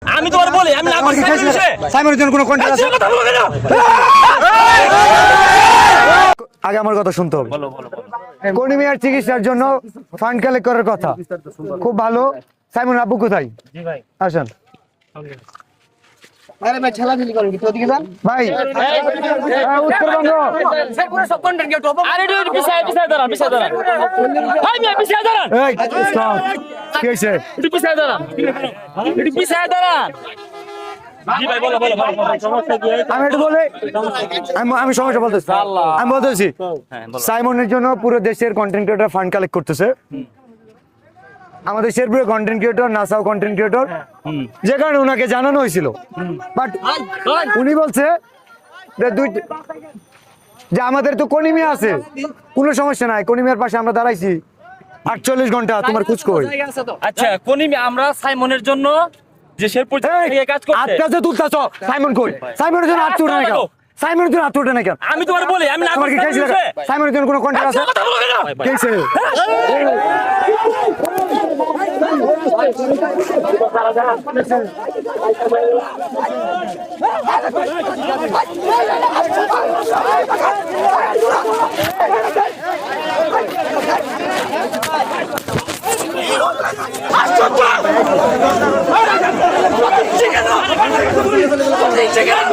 আমি তোমার বলি আমি না করছি সাইমনের জন্য কোনো কন্ট্রাক্ট আছে? আগে আমার কথা শুনতে হবে। কোনি মিয়ার চিকিৎসার জন্য ফান্ড কালেক্ট করার কথা, খুব ভালো। সাইমন আব্বু কোথায়? জি ভাই আসেন আরে ভাই ছেলাছেলি করেন কি? ওদিকে যান ভাই। উত্তরবঙ্গ আরে একটু পিছায় দাঁড়ান ভাই মিয়া পিছায় দাঁড়ান এই স্টপ। কি হয়েছে? একটু পিছায় দাঁড়ান জি ভাই বলো সমস্যা কি আমি একটু বলে আমি সমস্যা বলতেছি। আমি বলতেছি সাইমনের জন্য পুরো দেশের কন্টেন্ট ক্রিয়েটর ফান্ড কালেক্ট করতেছে। আমাদের শেরপুরে কন্টেন্ট ক্রিয়েটর, নাসাও কন্টেন্ট ক্রিয়েটর, যে কারণে ওনাকে জানানো হয়েছিল। বাট উনি বলছে যে আমাদের তো কনিমিয়া আছে, কোনো সমস্যা নাই, কনিমিয়ার পাশে আমরা দাঁড়াইছি 48 ঘন্টা। তোমার কুচ কই? আচ্ছা কোনিমি আমরা সাইমনের জন্য যে শেরপুর থেকে কাজ করতে আটটা যে তুলতাছ, সাইমন কই? সাইমনের জন্য আটটা উঠে না কেন? সাইমনের জন্য আটটা উঠে না কেন? আমি তোমার বলি আমি না তোমার কি করছি খাইছিল? সাইমনের জন্য কোনো কন্ট্রাক্ট আছে? কেছে Chicken!